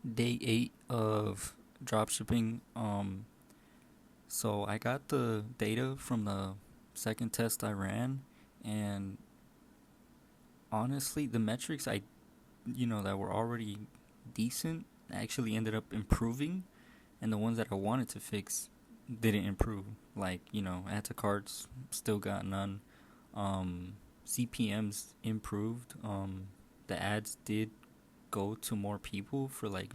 Day 8 of dropshipping. So I got the data from the second test I ran, and honestly, the metrics that were already decent actually ended up improving, and the ones that I wanted to fix didn't improve. Like, add to carts, still got none. Um, CPMs improved. The ads did go to more people for like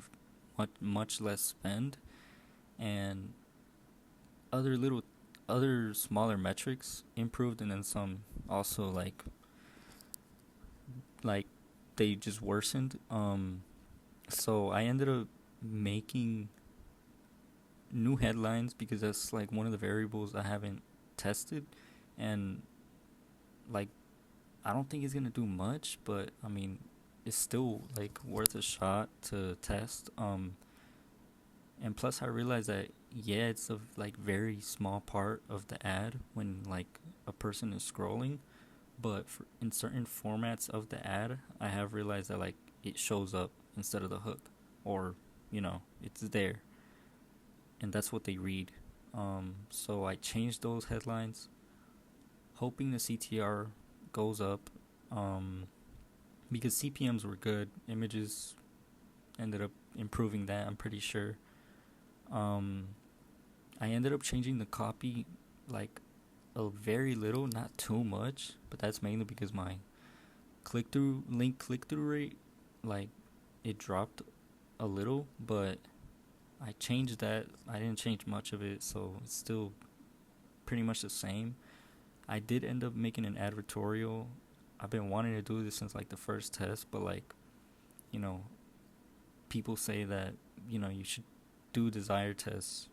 much less spend, and other little other smaller metrics improved, and then some also like they just worsened. So I ended up making new headlines because that's like one of the variables I haven't tested, and like I don't think it's gonna do much, but I mean it's still like worth a shot to test. And plus I realized that yeah, it's a like very small part of the ad when like a person is scrolling, but in certain formats of the ad, I have realized that like it shows up instead of the hook, or it's there, and that's what they read. So I changed those headlines, hoping the CTR goes up, because CPMS were good. Images ended up improving that. I'm pretty sure. Um, I ended up changing the copy like a very little, not too much, but that's mainly because my click through rate, like it dropped a little, but I changed that. I didn't change much of it, so it's still pretty much the same. I did end up making an advertorial. I've been wanting to do this since like the first test, but like, you know, people say that, you should do desire tests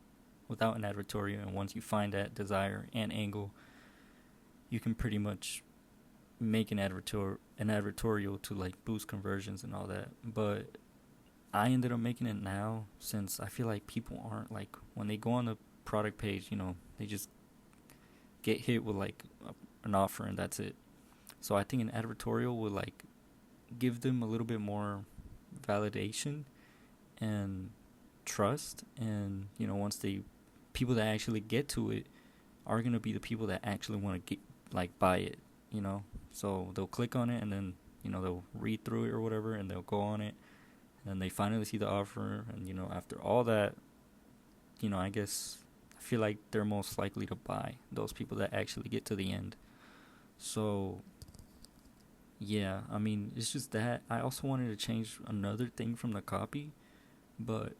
without an advertorial, and once you find that desire and angle, you can pretty much make an advertorial to like boost conversions and all that. But I ended up making it now since I feel like people aren't like when they go on the product page, they just get hit with like an offer and that's it. So I think an advertorial would like give them a little bit more validation and trust, and once they people that actually get to it are going to be the people that actually want to get like buy it, so they'll click on it, and then they'll read through it or whatever, and they'll go on it, and then they finally see the offer, and after all that, I guess I feel like they're most likely to buy, those people that actually get to the end. So yeah, I mean, it's just that I also wanted to change another thing from the copy, but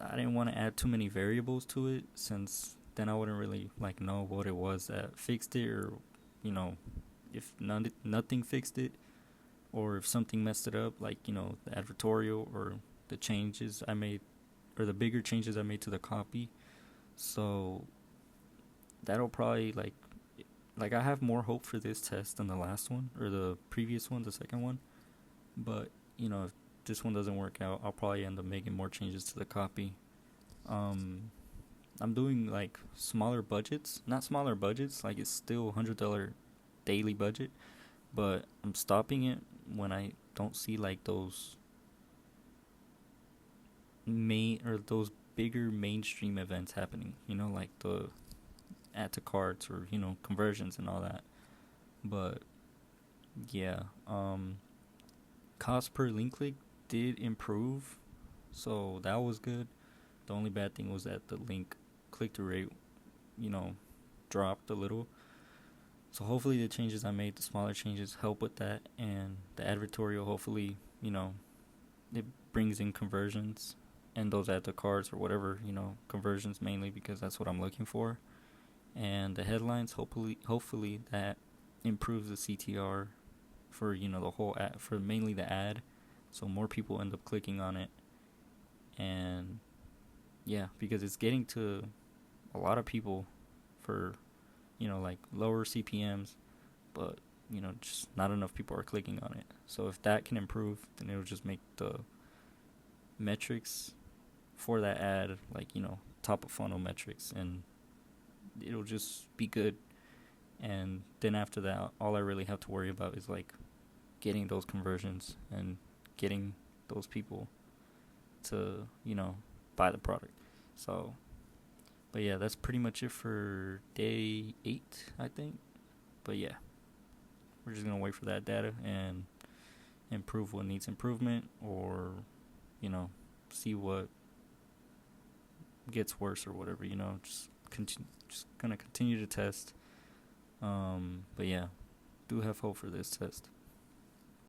I didn't want to add too many variables to it, since then I wouldn't really like know what it was that fixed it, or you know if nothing fixed it, or if something messed it up, like the advertorial or the changes I made, or the bigger changes I made to the copy. So that'll probably like I have more hope for this test than the last one, or the previous one, the second one. But if this one doesn't work out, I'll probably end up making more changes to the copy. Um, I'm doing like smaller budgets, not smaller budgets, like it's still $100 daily budget, but I'm stopping it when I don't see like those bigger mainstream events happening. Like the add to carts, or conversions and all that. But yeah, cost per link click did improve, so that was good. The only bad thing was that the link click through rate, you know, dropped a little. So hopefully the changes I made, the smaller changes, help with that, and the advertorial hopefully, it brings in conversions, and those add to cards or whatever, conversions mainly, because that's what I'm looking for. And the headlines, hopefully that improves the CTR for the whole ad, for mainly the ad, so more people end up clicking on it. And yeah, because it's getting to a lot of people for like lower CPMs, but just not enough people are clicking on it. So if that can improve, then it'll just make the metrics for that ad like top of funnel metrics, and it'll just be good. And then after that, all I really have to worry about is like getting those conversions and getting those people to, buy the product. So, but yeah, that's pretty much it for day 8, I think. But yeah, we're just going to wait for that data and improve what needs improvement, or, see what gets worse or whatever, just going to continue to test. But yeah, do have hope for this test.